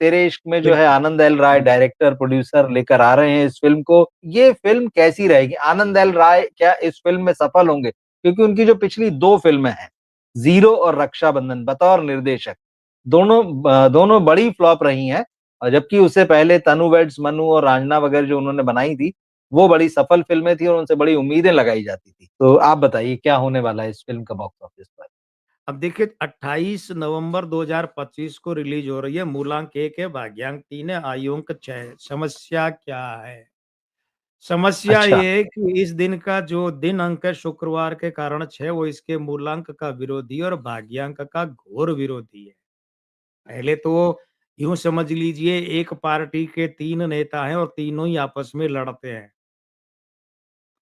तेरे इश्क में जो है बिल्कुल। आनंद एल राय डायरेक्टर, प्रोड्यूसर लेकर आ रहे हैं इस फ़िल्म को। ये फ़िल्म कैसी रहेगी? आनंद एल राय क्या इस फ़िल्म में सफल होंगे? क्योंकि उनकी जो पिछली 2 फ़िल्में हैं, ज़ीरो और रक्षाबंधन बतौर निर्देशक, दोनों बड़ी फ्लॉप रही हैं और जबकि उससे पहले तनु वेड्स मनु और रांझना वगैरह जो उन्होंने बनाई थी, वो बड़ी सफल फ़िल्में थी और उनसे बड़ी उम्मीदें लगाई जाती थी। तो आप बताइए क्या होने वाला है इस फ़िल्म का बॉक्स ऑफिस पर? अब देखिए 28 नवंबर 2025 को रिलीज हो रही है। मूलांक 1 है, भाग्यांक 3 है, आयुंक 6 है। समस्या क्या है? समस्या अच्छा, ये है कि इस दिन का जो दिन अंक है शुक्रवार के कारण 6 वो इसके मूलांक का विरोधी और भाग्यांक का घोर विरोधी है। पहले तो यूँ समझ लीजिए एक पार्टी के 3 नेता हैं और तीनों ही आपस में लड़ते हैं।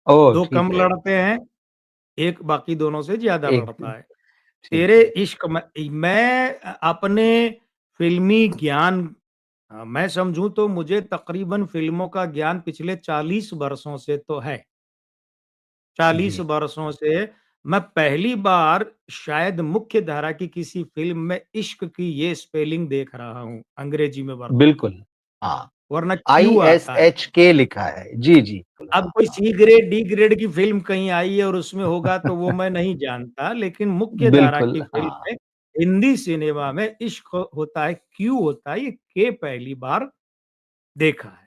ओह! 2 ठीक कम है। लड़ते हैं, 1 बाकी दोनों से ज़्यादा एक लड़ता है। ठीक तेरे है। इश्क में मैं अपने फ़िल्मी ज्ञान मैं समझूँ तो मुझे तकरीबन फ़िल्मों का ज्ञान पिछले 40 वर्षों से तो है। 40 जी। वर्षों से मैं पहली बार शायद मुख्य धारा की किसी फ़िल्म में इश्क की ये स्पेलिंग देख रहा हूँ, अंग्रेजी में वर्तमान बिल्कुल, में, हाँ। वरना क्यू आता है। ISHK लिखा है। जी, जी। अब हाँ, कोई हाँ। सी ग्रेड, डी ग्रेड की फ़िल्म कहीं आई है और उसमें होगा तो वो मैं नहीं जानता, लेकिन मुख्य धारा बिल्कुल, की फ़िल्म हाँ। में, हिंदी सिनेमा में इश्क होता है, क्यू होता है, ये के पहली बार देखा है।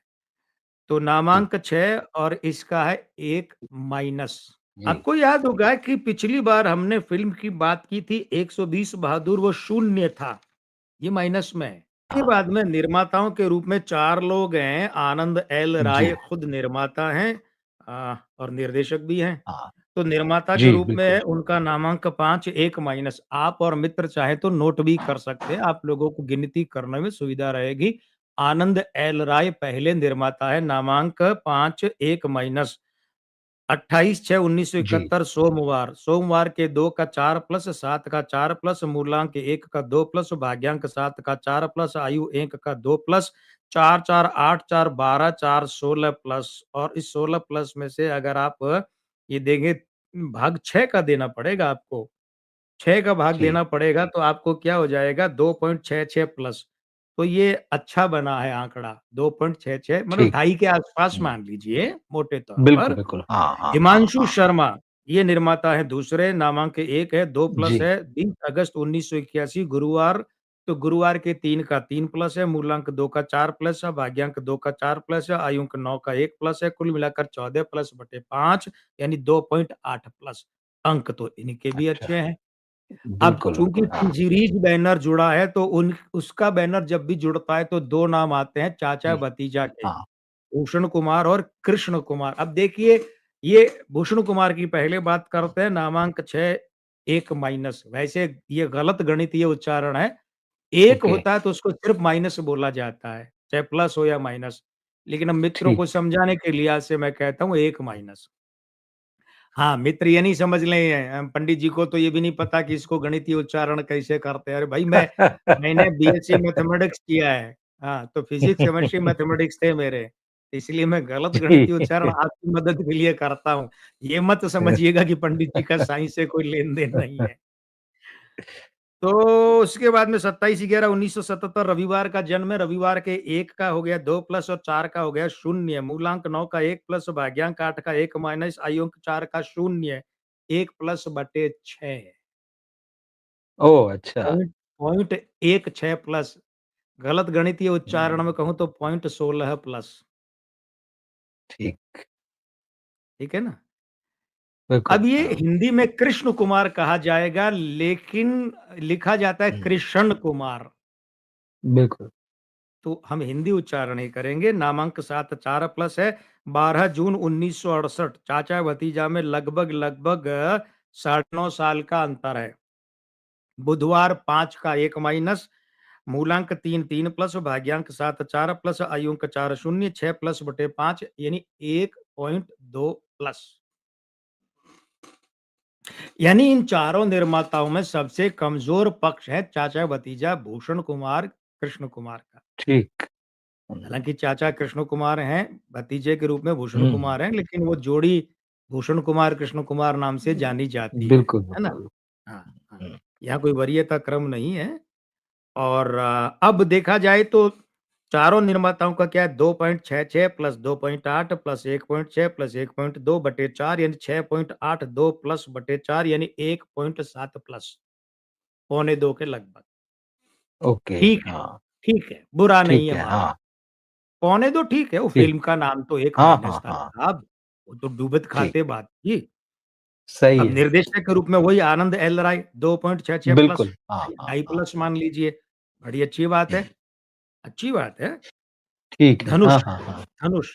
तो जी, नामांक 6 और इसका है 1 माइनस। जी। आपको याद होगा कि पिछली बार हमने फ़िल्म की बात की थी 120 बहादुर वो शून्य था, ये माइनस में है। के हाँ, बाद में निर्माताओं के रूप में 4 लोग हैं, आनंद एल जी, राय खुद निर्माता हैं और निर्देशक भी हैं। हाँ। तो निर्माता के जी, रूप बिल्कुल। में उनका नामांक 5 1 माइनस आप और मित्र चाहे तो नोट भी कर सकते हैं, आप लोगों को गिनती करने में सुविधा रहेगी। आनंद एल राय पहले निर्माता है, नामांक 5 1 माइनस 28/6/1971 जी, सोमवार, सोमवार के 2 का 4 प्लस 7 का 4 प्लस मूलांक 1 का 2 प्लस भाग्यांक 7 का 4 प्लस आयु 1 का 2 प्लस 4 4 8 4 12 4 16 प्लस और इस 16 प्लस में से अगर आप ये देंगे भाग 6 का देना पड़ेगा आपको। 6 का भाग जी, देना पड़ेगा तो आपको क्या हो जाएगा 2.66 प्लस। तो ये अच्छा बना है आंकड़ा 2.66 मतलब ठीक। ढाई के आसपास हुँ, मान लीजिए मोटे तौर बिल्कुल, पर। बिल्कुल। हाँ, हाँ, हाँ, हिमांशु हाँ। शर्मा ये निर्माता है दूसरे, नामांक 1 है, 2 प्लस जी, है, 20 अगस्त 1981 गुरुवार, तो गुरुवार के 3 का 3 प्लस है, मूलांक 2 का 4 प्लस है, भाग्यांक 2 का 4 प्लस है, आयुंक 9 का 1 प्लस है, कुल मिलाकर 14 प्लस बटे 5 यानी 2.8 प्लस। अंक तो इनके भी अच्छा। अच्छे हैं। अब बिल्कुल, चूँकि बिल्कुल। हाँ, सीरीज़ बैनर जुड़ा है तो उन उसका बैनर जब भी जुड़ता है तो 2 नाम आते हैं जी, चाचा-भतीजा के, हाँ, भूषण कुमार और कृष्ण कुमार। अब देखिए ये भूषण कुमार की पहले बात करते हैं नामांक 6 1 माइनस वैसे ये गलत गणितीय उच्चारण है। 1 ओके, होता है तो उसको सिर्फ़ माइनस बोला जाता है, चाहे प्लस हो या माइनस। लेकिन अब मित्रों ठीक। को समझाने के लिहाज़ से मैं कहता हूँ 1 माइनस। हाँ, मित्र ये नहीं समझ लें पंडित जी को तो ये भी नहीं पता कि इसको गणितीय उच्चारण कैसे करते हैं। अरे भाई मैंने बीएससी मैथमेटिक्स किया है। हाँ, तो फिज़िक्स, केमिस्ट्री, मैथमेटिक्स थे मेरे। इसलिए मैं गलत जी। गणितीय उच्चारण आपकी मदद के लिए करता हूँ। ये मत समझिएगा कि पंडित जी का साइंस से कोई लेन-देन नहीं है। तो उसके बाद में 27/11/1977 रविवार का जन्म है, रविवार के 1 का हो गया 2 प्लस और 4 का हो गया 0, मूलांक 9 का 1 प्लस भाग्यांक 8 का 1 माइनस आयुंक 4 का 0, 1 प्लस बटे 6 ओह! अच्छा, पॉइंट पॉइंट 16 प्लस गलत गणितीय उच्चारण में कहूँ तो पॉइंट 16 प्लस, ठीक। ठीक है ना? बिल्कुल, अब ये हाँ, हिंदी में कृष्ण कुमार कहा जाएगा लेकिन लिखा जाता है हुँ, कृष्ण कुमार। बिल्कुल, तो हम हिंदी उच्चारण ही करेंगे। नामांक 7 4 प्लस है। 12 जून 1968 चाचा-भतीजा में लगभग साढ़े 9 साल का अंतर है। बुधवार 5 का 1 माइनस, मूलांक 3 3 प्लस, भाग्यांक 7 4 प्लस, आयुंक 4 0 6 प्लस बटे 5 यानी 1.2 प्लस। यानी इन चारों निर्माताओं में सबसे कमजोर पक्ष है चाचा-भतीजा भूषण कुमार, कृष्ण कुमार का। ठीक। हुँ, हालाँकि चाचा कृष्ण कुमार हैं, भतीजे के रूप में भूषण हुँ, कुमार हैं, लेकिन वो जोड़ी भूषण कुमार, कृष्ण कुमार नाम से जानी जाती बिल्कुल, है ना? बिल्कुल। हाँ, हाँ। हुँ, यहाँ कोई वरीयता क्रम नहीं है और अब देखा जाए तो चारों निर्माताओं का क्या है 2.66 प्लस 2.8 प्लस 1.6 प्लस 1.2 बटे 4 यानी 6.82 प्लस बटे 4 यानी 1.7 प्लस पौने 2 के लगभग। ओके, ठीक है, हाँ, ठीक है, बुरा नहीं ठीक है है, मामला। हाँ, पौने 2 ठीक है, वो ठीक। फ़िल्म का नाम तो एक हाँ, माइनस हाँ, था हाँ, साहब, वो तो डूबत ठीक, खाते बात थी। सही अब है, निर्देशक के रूप में वही आनंद एल राय 2.66 प्लस बिल्कुल, हाँ, हाँ, ढाई हाँ, प्लस मान लीजिए, बड़ी अच्छी बात हुँ, है, अच्छी बात है। ठीक है, धनुष, हाँ, हाँ, हाँ, धनुष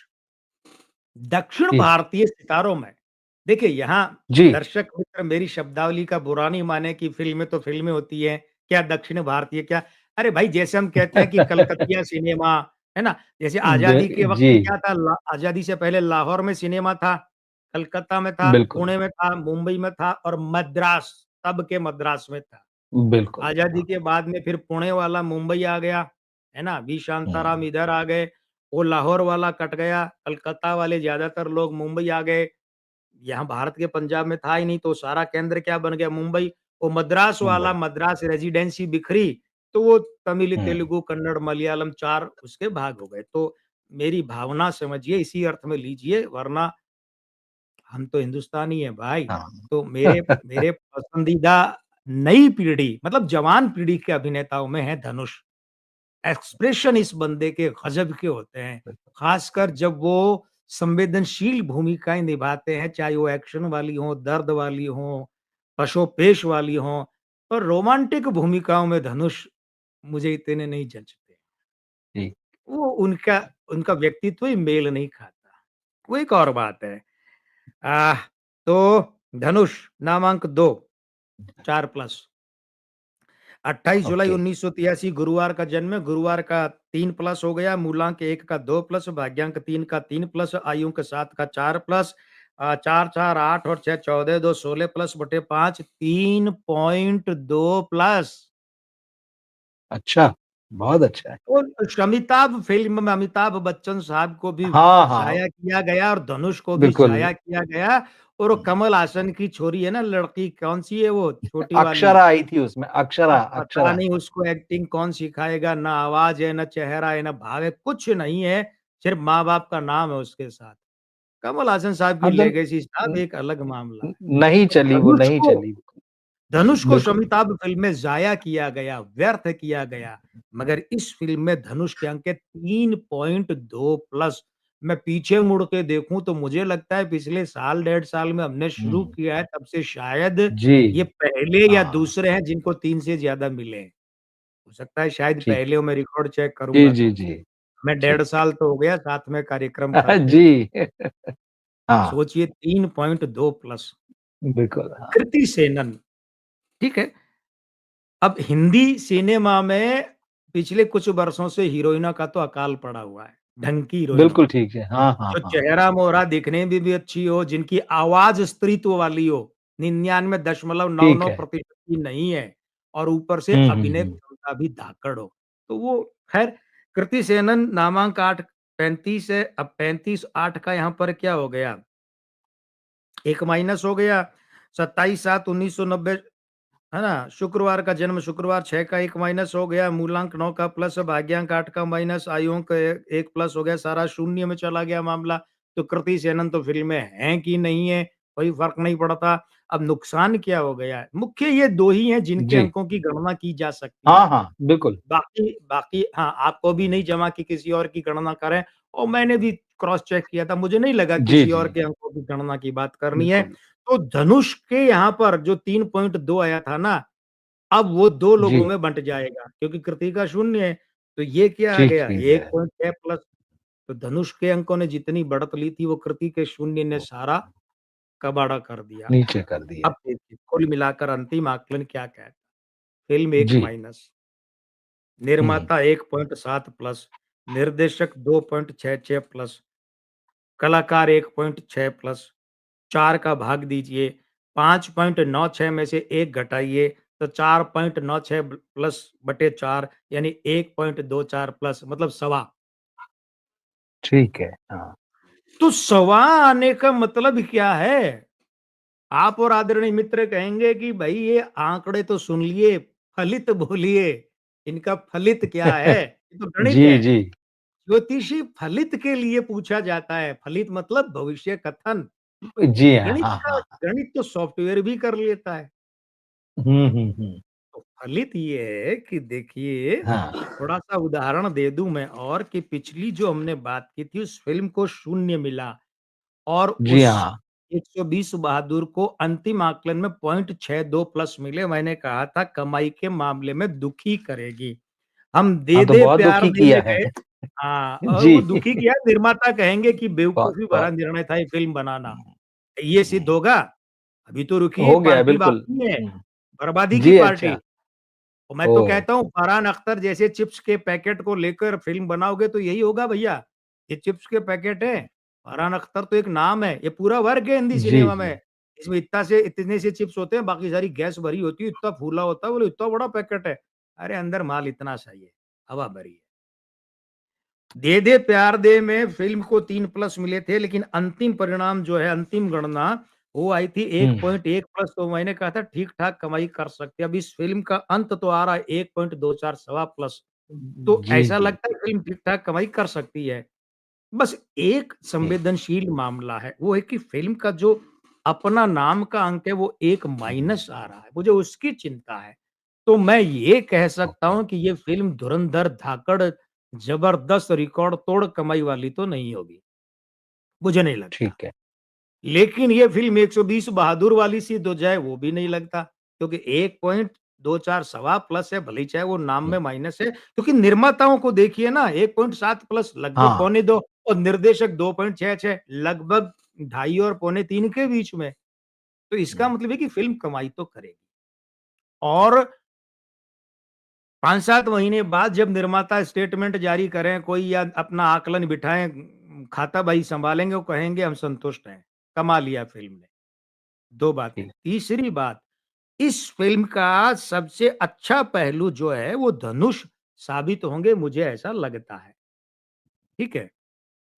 दक्षिण ठीक, भारतीय सितारों में देखिए यहाँ जी। दर्शक मित्र मेरी शब्दावली का बुरा नहीं माने कि फ़िल्में तो फ़िल्में होती हैं, क्या दक्षिण भारतीय क्या अरे भाई जैसे हम कहते हैं कि कलकतिया सिनेमा, है ना? जैसे आज़ादी के वक़्त जी, में क्या था ला आज़ादी से पहले लाहौर में सिनेमा था, कलकत्ता में था, बिल्कुल, पुणे में था, मुंबई में था और मद्रास तब के मद्रास में था। बिल्कुल, आज़ादी हाँ, के बाद में फिर पुणे वाला मुंबई आ गया, है ना? वी शांताराम हुँ, इधर आ गए, वो लाहौर वाला कट गया, कलकत्ता वाले ज़्यादातर लोग मुंबई आ गए। यहाँ भारत के पंजाब में था ही नहीं, तो सारा केंद्र क्या बन गया मुंबई। वो मद्रास वाला मुंबई, मद्रास रेज़िडेंसी बिखरी, तो वो तमिल, हुँ, तेलुगु, कन्नड़, मलयालम 4 उसके भाग हो गए। तो मेरी भावना समझिए इसी अर्थ में लीजिए वरना हम तो हिंदुस्तानी हैं भाई। हाँ, तो मेरे मेरे पसंदीदा नई पीढ़ी मतलब जवान पीढ़ी के अभिनेताओं में है धनुष। एक्सप्रेशन इस बंदे के गज़ब के होते हैं। ख़ासकर जब वो संवेदनशील भूमिकाएँ निभाते हैं, चाहे वो एक्शन वाली हों, दर्द वाली हों, पशोपेश वाली हों और रोमांटिक भूमिकाओं में धनुष मुझे इतने नहीं जचते। ठीक, वो उनका उनका व्यक्तित्व ही मेल नहीं खाता। वो एक और बात है। आह! तो धनुष नामांक 2 4 प्लस 28 जुलाई ओके, 1983 गुरुवार का जन्म है, गुरुवार का 3 प्लस हो गया, मूलांक 1 का 2 प्लस, भाग्यांक 3 का 3 प्लस, आयुंक 7 का 4 प्लस 4, 4, 8 और 6, 14, 2, 16 प्लस बटे 5, 3.2 प्लस। अच्छा, बहुत अच्छा है। और शमिताभ फ़िल्म में अमिताभ बच्चन साहब को भी हाँ, हाँ, ज़ाया किया गया और धनुष को भी बिल्कुल, ज़ाया किया गया और वो कमल हासन की छोरी है ना लड़की, कौन-सी है वो छोटी वाली? अक्षरा आई थी उसमें, अक्षरा, अब पता अक्षरा, नहीं उसको एक्टिंग कौन सिखाएगा, ना आवाज़ है, ना चेहरा है, ना भाव है, कुछ नहीं है, सिर्फ़ माँ-बाप का नाम है उसके साथ। कमल हासन साहब की हाँ, तो लेगेसी साहब न एक अलग मामला है। नहीं तो चली वो, नहीं चली। धनुष को बिल्कुल, शमिताभ फ़िल्म में ज़ाया किया गया, व्यर्थ किया गया, मगर इस फ़िल्म में धनुष के अंक है 3.2 प्लस। मैं पीछे मुड़ के देखूँ तो मुझे लगता है पिछले साल, डेढ़ साल में हमने शुरू हुँ, किया है तब से शायद जी, ये पहले या हाँ, दूसरे हैं जिनको 3 से ज़्यादा मिले हैं। हो सकता है शायद ठीक। पहले हो मैं रिकॉर्ड चेक जी, करूँगा जी, तो। जी, मैं डेढ़ ठीक साल तो हो गया साथ में कार्यक्रम है। करते हुए। जी, हाँ, सोचिए 3.2 प्लस। बिल्कुल, हाँ, कृति सेनन, ठीक है? अब हिंदी सिनेमा में पिछले कुछ वर्षों से हीरोइनों का तो अकाल पड़ा हुआ है, ढंग की हीरोइनों बिल्कुल का। ठीक है। हाँ, हाँ, जो हाँ, चेहरा मोहरा दिखने में भी अच्छी हो, जिनकी आवाज़ स्त्रीत्व वाली हो, 99.99% ठीक है। की नहीं है और ऊपर से हुँ, हुँ, अभिनय हुँ, क्षमता भी धाकड़ हो। तो वो ख़ैर कृति सेनन नामांक 8 35 है, अब 35 8 का यहाँ पर क्या हो गया, 1 माइनस हो गया, 27/7/1990 है ना? शुक्रवार का जन्म शुक्रवार 6 का 1 माइनस हो गया, मूलांक 9 का प्लस, भाग्यांक 8 का माइनस, आयुअंक 1 प्लस हो गया, सारा शून्य में चला गया मामला। तो कृति सेनन तो फ़िल्म में हैं कि नहीं है, कोई फ़र्क नहीं पड़ता। अब नुकसान क्या हो गया है? मुख्य ये 2 ही हैं जिनके जी। अंकों की गणना की जा सकती हाँ, है। हाँ, बिल्कुल। बाकी बाकी हाँ, आपको भी नहीं जमा कि किसी और की गणना करें और मैंने भी क्रॉस चेक किया था, मुझे नहीं लगा जी, किसी और जी, के अंकों की गणना की बात करनी है। बिल्कुल। तो धनुष के यहाँ पर जो 3.2 आया था ना, अब वो 2 लोगों जी, में बँट जाएगा क्योंकि कृतिका शून्य है, तो ये क्या आ ठीक गया चीज़ है। 1.6 प्लस तो धनुष के अंकों ने जितनी बढ़त ली थी, वो कृति के शून्य ने सारा कबाड़ा कर दिया। नीचे कर दिया। अब देखिए कुल मिलाकर अंतिम आकलन क्या कहता है, फ़िल्म 1 जी। माइनस, हुँ, निर्माता 1.7 प्लस, निर्देशक 2.66 प्लस, कलाकार 1.6 प्लस, 4 का भाग दीजिए, 5.96 में से 1 घटाइए, तो 4.96 प्लस बटे 4 यानी 1.24 प्लस मतलब सवा। ठीक है। हाँ, तो सवा आने का मतलब क्या है? आप और आदरणीय मित्र कहेंगे कि भई ये आंकड़े तो सुन लिए, फलित बोलिए। इनका फलित क्या है? ये तो गणित जी, है। जी। ज्योतिषी फलित के लिए पूछा जाता है, फलित मतलब भविष्य कथन। जी हाँ, गणित हाँ, का हाँ। गणित तो सॉफ्टवेयर भी कर लेता है। हुँ, हुँ, हुँ। तो फलित ये है कि देखिए, हाँ। थोड़ा-सा उदाहरण दे दूँ मैं और कि पिछली जो हमने बात की थी उस फ़िल्म को शून्य मिला और जी उस हाँ। 120 बहादुर को अंतिम आकलन में 0.62 प्लस मिले। मैंने कहा था कमाई के मामले में दुखी करेगी। हम दे हाँ, तो दे बहुत प्यार दुखी दे किया में है। गए। हाँ, और जी। वो दुखी किया निर्माता कहेंगे कि बहुत, बेवकूफ़ी भरा बहुत। निर्णय था ये फ़िल्म बनाना। हुँ, ये सिद्ध हुँ। होगा? अभी तो रुकिए हो गया है पार्टी बिल्कुल। बाकी है, हुँ। बर्बादी की जी, पार्टी। अच्छा। और मैं तो ओह! कहता हूँ फरहान अख्तर जैसे चिप्स के पैकेट को लेकर फ़िल्म बनाओगे तो यही होगा भैया। ये चिप्स के पैकेट हैं, फरहान अख्तर तो एक नाम है, ये पूरा वर्ग है हिंदी जी, सिनेमा जी। में। इसमें इतने से चिप्स होते हैं, बाकी सारी गैस भरी होती है, इतना फूला होता है, बोले इतना बड़ा पैकेट है। अरे अंदर माल इतना सा ही है, हवा भरी है। दे दे प्यार दे में फ़िल्म को 3 प्लस मिले थे, लेकिन अंतिम परिणाम जो है, अंतिम गणना वो आई थी हुँ। 1.1 प्लस तो मैंने कहा था ठीक-ठाक कमाई कर सकते हैं। अब इस फ़िल्म का अंत तो आ रहा है 1.24 सवा प्लस, तो जी, ऐसा जी। लगता है फ़िल्म ठीक-ठाक कमाई कर सकती है। बस एक जी। संवेदनशील मामला है, वो है कि फ़िल्म का जो अपना नाम का अंक है, वो 1 माइनस आ रहा है, मुझे उसकी चिंता है। तो मैं ये कह सकता ओके। हूँ कि ये फ़िल्म धुरंधर धाकड़ ज़बरदस्त रिकॉर्ड तोड़ कमाई वाली तो नहीं होगी, मुझे नहीं लगता। ठीक है। लेकिन ये फ़िल्म 120 बहादुर वाली सिद्ध हो जाए वो भी नहीं लगता, क्योंकि 1.24 सवा प्लस है, भले ही चाहे वो नाम हुँ। में माइनस है, क्योंकि निर्माताओं को देखिए ना 1.7 प्लस लगभग हाँ, पौने 2 और निर्देशक 2.66 लगभग ढाई और पौने 3 के बीच में। तो इसका हुँ, मतलब है कि फ़िल्म कमाई तो करेगी और 5-7 महीने बाद जब निर्माता स्टेटमेंट जारी करें कोई या अपना आकलन बिठाएँ, खाता बही सँभालेंगे, वो कहेंगे हम संतुष्ट हैं, कमा लिया फ़िल्म ने। 2 बातें। ठीक। तीसरी बात, इस फ़िल्म का सबसे अच्छा पहलू जो है वो धनुष साबित होंगे, मुझे ऐसा लगता है। ठीक है?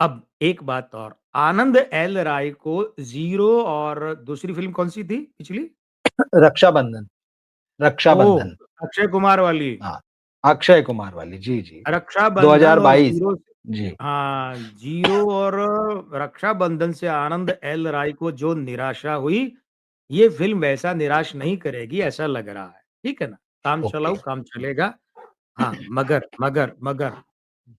अब एक बात और, आनंद एल राय को ज़ीरो और दूसरी फ़िल्म कौन-सी थी पिछली? रक्षाबंधन, ओह! रक्षाबंधन। अक्षय कुमार वाली। हाँ, अक्षय कुमार वाली। जी, जी। रक्षाबंधन और 2022। ज़ीरो जी। हाँ, ज़ीरो और रक्षाबंधन से आनंद एल राय को जो निराशा हुई, ये फ़िल्म वैसा निराश नहीं करेगी ऐसा लग रहा है। ठीक है ना? काम ओके। चलाऊ काम चलेगा। हाँ, मगर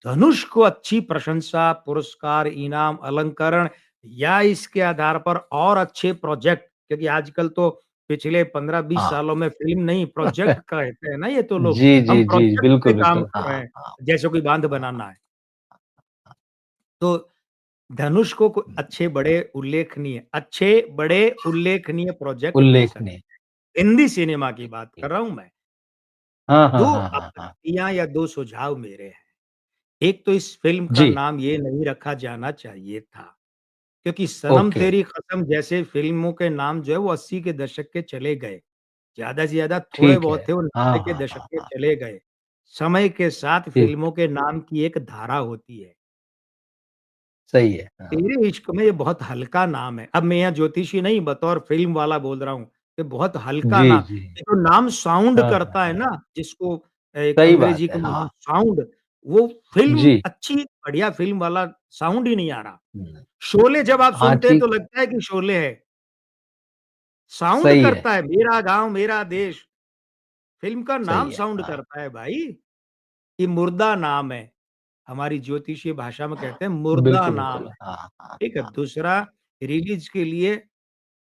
धनुष को अच्छी प्रशंसा, पुरस्कार, इनाम, अलंकरण या इसके आधार पर और अच्छे प्रोजेक्ट, क्योंकि आजकल तो पिछले 15-20 हाँ। सालों में फ़िल्म नहीं प्रोजेक्ट कहते हैं ना ये तो लोग, जी, हम जी, जी। प्रोजेक्ट पे बिल्कुल, काम बिल्कुल। कर रहे हाँ, हैं, हाँ, जैसे कोई बाँध हाँ। बनाना है। तो धनुष को हुँ, अच्छे बड़े उल्लेखनीय प्रोजेक्ट मिल उल्लेखनीय। सकते हैं। हिंदी सिनेमा की बात जी। कर रहा हूँ मैं। हाँ, हाँ, 2 हाँ, हाँ, हाँ। आपत्तियाँ या 2 सुझाव मेरे हैं। एक तो इस फ़िल्म का जी, नाम ये नहीं रखा जाना चाहिए था, क्योंकि सनम ओके। तेरी कसम जैसे फ़िल्मों के नाम जो है वो 80 के दशक के चले गए। ज़्यादा से ज़्यादा थोड़े ठीक है। बहुत थे वो हाँ, 90 के हाँ, दशक हाँ, के हाँ। चले गए। समय के साथ ठीक, फ़िल्मों के नाम की एक धारा होती है। सही है। हाँ। तेरे इश्क में ये बहुत हल्का नाम है। अब मैं यहाँ ज्योतिषी नहीं बतौर फ़िल्म वाला बोल रहा हूँ। ये बहुत हल्का जी, नाम, जी। ये जो नाम साउंड हाँ, हाँ, करता है हाँ। ना, जिसको एक सही अंग्रेज़ी बात के है। में हम हाँ। साउंड, वो फ़िल्म जी। अच्छी बढ़िया फ़िल्म वाला साउंड ही नहीं आ रहा। हुँ। शोले जब आप हाँ, सुनते हैं तो ठीक। लगता है कि शोले है। साउंड सही है। करता है मेरा गाँव मेरा देश, फ़िल्म का सही नाम है। साउंड हाँ। करता है भाई। ये मुर्दा नाम है। हमारी ज्योतिषीय भाषा में कहते हैं मुर्दा बिल्कुल, नाम बिल्कुल। है। हाँ, हाँ, ठीक है? हाँ। दूसरा, रिलीज़ के लिए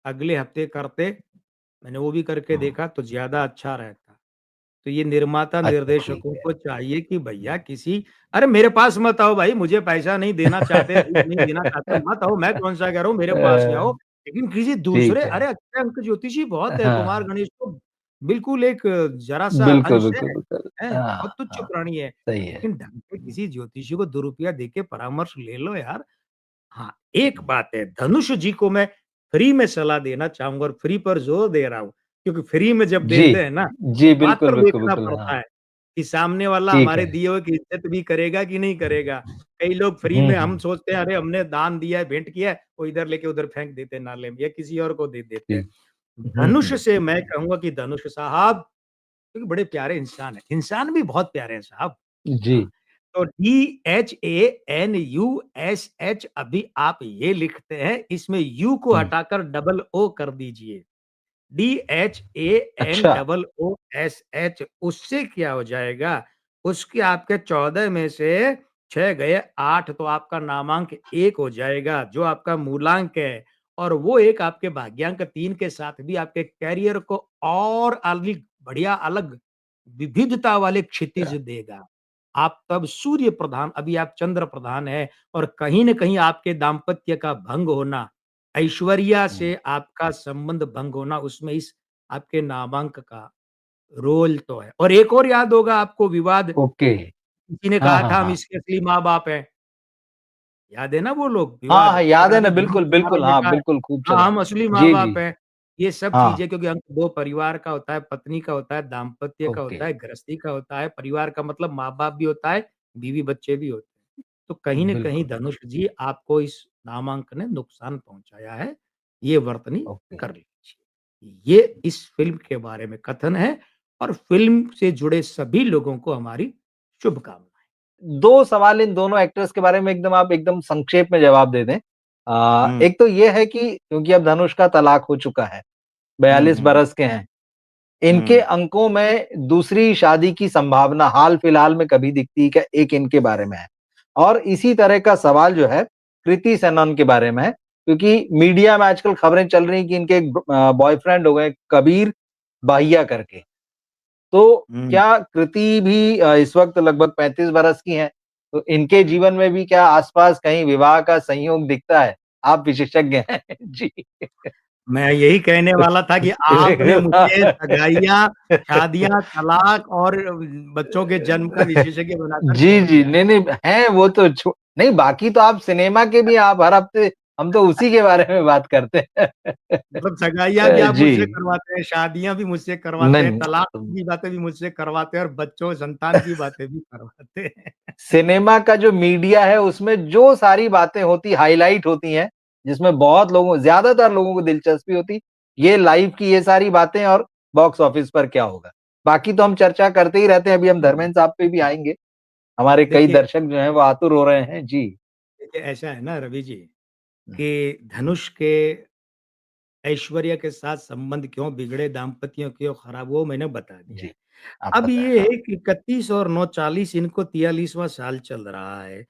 अगले हफ्ते करते, मैंने वो भी करके हुँ। देखा तो ज़्यादा अच्छा रहता। तो ये निर्माता अच्छा, ठीक निर्देशकों है। को चाहिए कि भैया हुँ। किसी, अरे मेरे पास मत आओ भाई, मुझे पैसा नहीं देना चाहते, सीट नहीं देना चाहते, मत आओ, मैं कौन-सा कह रहा हूँ मेरे पास ही आओ। अ, लेकिन किसी दूसरे, ठीक है। अरे अक्षय अंक ज्योतिषी बहुत है, कुमार हाँ। गणेश तो बिल्कुल एक ज़रा-सा बिल्कुल, अंश बिल्कुल, बिल्कुल। है, हाँ, बहुत तुच्छ हाँ। प्राणी है। सही है। लेकिन ढंग से हुँ, किसी ज्योतिषी को ₹2 दे के परामर्श ले लो यार। हाँ, एक हुँ। बात है, धनुष जी को मैं फ्री में सलाह देना चाहूँगा और फ्री पर ज़ोर दे रहा हूँ, क्योंकि फ्री में जब जी। देते हैं ना, तो जी, बिल्कुल, पात्र बिल्कुल, देखना बिल्कुल। पड़ता हाँ, है, कि सामने वाला ठीक हमारे है। दिए हुए की इज़्ज़त भी करेगा कि नहीं करेगा। कई लोग फ्री हुँ, में, हम हुँ। सोचते हैं अरे हमने दान दिया है, भेंट किया है, वो इधर लेके उधर फेंक देते हैं नाले में या किसी और को दे देते हैं। ठीक। हुँ, धनुष हुँ। से मैं कहूँगा कि धनुष साहब क्योंकि बड़े प्यारे इंसान हैं। इंसान भी बहुत प्यारे हैं साहब। जी। हाँ, तो DHANUSH अभी आप ये लिखते हैं, इसमें यू को हुँ। हटाकर डबल ओ कर दीजिए। DHAN अच्छा। डबल ओ एस एच उससे क्या हो जाएगा? उसके आपके 14 में से 6 गए 8 तो आपका नामांक 1 हो जाएगा, जो आपका मूलांक है और वो एक आपके भाग्यांक 3 के साथ भी आपके करियर को और अधिक बढ़िया अलग विविधता वाले क्षितिज देगा। आप तब सूर्य प्रधान अभी आप चंद्र प्रधान हैं और कहीं न कहीं आपके दाम्पत्य का भंग होना, ऐश्वर्या हुँ। से आपका संबंध भंग होना उसमें इस आपके नामांक का रोल तो है। और एक और याद होगा आपको विवाद, ओके। किसी ने हाँ, कहा हाँ, था हम हाँ। इसके असली माँ-बाप हैं। याद है ना वो लोग हाँ, विवाद? हाँ, याद है कहा ना कि धनुष बिल्कुल, तुम्हारा बिल्कुल। हाँ, बेटा है। बिल्कुल खूब हाँ, चला। हम असली जी, माँ-बाप जी। हैं। ये सब हाँ, चीज़ें क्योंकि अंक 2 परिवार का होता है, पत्नी का होता है, दाम्पत्य का ओके। होता है, गृहस्थी का होता है, परिवार का मतलब माँ-बाप भी होता है, बीवी-बच्चे भी होते हैं। तो कहीं न कहीं बिल्कुल, धनुष जी आपको इस नामांक ने नुकसान पहुँचाया है, ये वर्तनी ओके। कर लीजिए। ये इस फ़िल्म के बारे में कथन है और फ़िल्म से जुड़े सभी लोगों को हमारी शुभकामनाएँ। 2 सवाल इन दोनों एक्टर्स के बारे में एकदम आप एकदम संक्षेप में जवाब दे दें। हुँ। एक तो ये है कि क्योंकि अब धनुष का तलाक हो चुका है, हुँ, 42 हुँ, हुँ। बरस के हैं। इनके हुँ। अंकों में दूसरी शादी की संभावना हाल-फिलहाल में कभी दिखती है क्या? एक इनके बारे में है। और इसी तरह का सवाल जो है कृति सेनन के बारे में है, क्योंकि मीडिया में आजकल खबरें चल रही हैं कि इनके एक बॉयफ्रेंड हो गए कबीर बाहिया करके। तो हुँ। क्या कृति भी इस वक़्त लगभग 35 बरस की हैं, तो इनके जीवन में भी क्या आस-पास कहीं विवाह का संयोग दिखता है? आप विशेषज्ञ हैं। जी। मैं यही कहने वाला था कि आपने मुझे सगाइयाँ, शादियाँ, तलाक और बच्चों के जन्म का विशेषज्ञ बनाकर जी, छोड़ जी। दिया है। नहीं, नहीं हैं वो तो नहीं बाकी तो आप सिनेमा के भी आप हर हफ्ते हम तो उसी के बारे में बात करते हैं। मतलब सगाइयाँ भी आप जी। मुझसे करवाते हैं, शादियाँ भी मुझसे करवाते हैं, नहीं, तलाक नहीं। की बातें भी मुझसे करवाते हैं और बच्चों, संतान की बातें भी करवाते हैं। सिनेमा का जो मीडिया है उसमें जो सारी बातें होती हाइलाइट होती हैं, जिसमें बहुत लोगों ज़्यादातर लोगों को दिलचस्पी होती, ये लाइव की ये सारी बातें और बॉक्स ऑफिस पर क्या होगा। बाकी तो हम चर्चा करते ही रहते हैं, अभी हम धर्मेंद्र साहब पे भी आएँगे। हमारे कई देखिए दर्शक जो हैं वो आतुर हो रहे हैं। जी। देखिए, ऐसा है ना रवि जी हुँ, कि धनुष के ऐश्वर्या के साथ संबंध क्यों बिगड़े, दाम्पत्य क्यों खराब, वो मैंने बता दिया है। जी। आप अब बताएँ। ये हाँ। है कि 31 और 9 40 इनको 43वाँ साल चल रहा है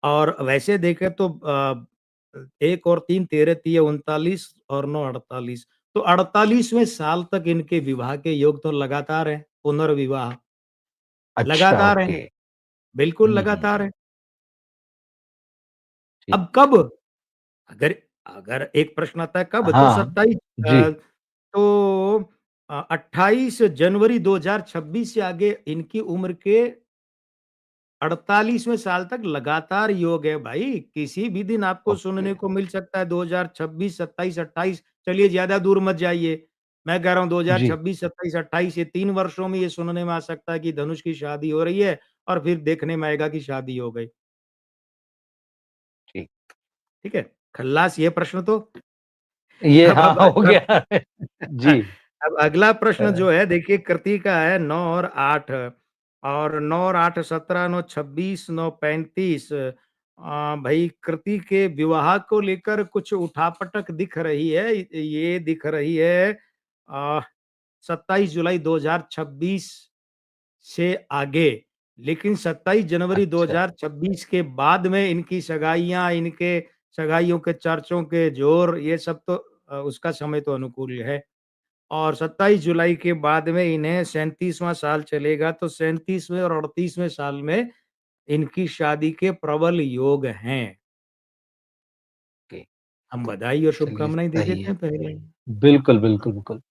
और वैसे देखें तो 1 और 3 13 तिये 39 और 9 48 तो 48वें साल तक इनके विवाह के योग तो लगातार हैं, पुनर्विवाह अच्छा, लगातार हैं, ओके। बिल्कुल हुँ, हुँ, लगातार हुँ। हैं। ठीक। अब कब? अगर अगर एक प्रश्न आता है कब तो हाँ। 27 जी। तो 28 जनवरी 2026 से आगे इनकी उम्र के 48वें साल तक लगातार योग है भाई। किसी भी दिन आपको ओके। सुनने को मिल सकता है 2026, 27, 28 चलिए ज़्यादा दूर मत जाइए। मैं कह रहा हूँ जी, 2026, 27, 28 ये 3 वर्षों में ये सुनने में आ सकता है कि धनुष की शादी हो रही है और फिर देखने में आएगा कि शादी हो गई। ठीक। ठीक है? खल्लास ये प्रश्न तो ये अब हाँ, अब हो अब गया। जी। अब अगला प्रश्न अ, जो है देखिए कृति का है 9 और 9 और 8 17, 9 26, 9 35 भई कृति के विवाह को लेकर कुछ उठापटक दिख रही है। ये दिख रही है 27 जुलाई 2026 से आगे। लेकिन 27 जनवरी अच्छा, 2026 के बाद में इनकी सगाइयाँ, इनके सगाइयों के चर्चों के ज़ोर ये सब तो उसका समय तो अनुकूल है। और 27 जुलाई के बाद में इन्हें 37वाँ साल चलेगा, तो 37वें और 38वें साल में इनकी शादी के प्रबल योग हैं। ओके। हम बधाई और चलिए शुभकामनाएँ दे सही देते है। हैं पहले ही। बिल्कुल, बिल्कुल, बिल्कुल।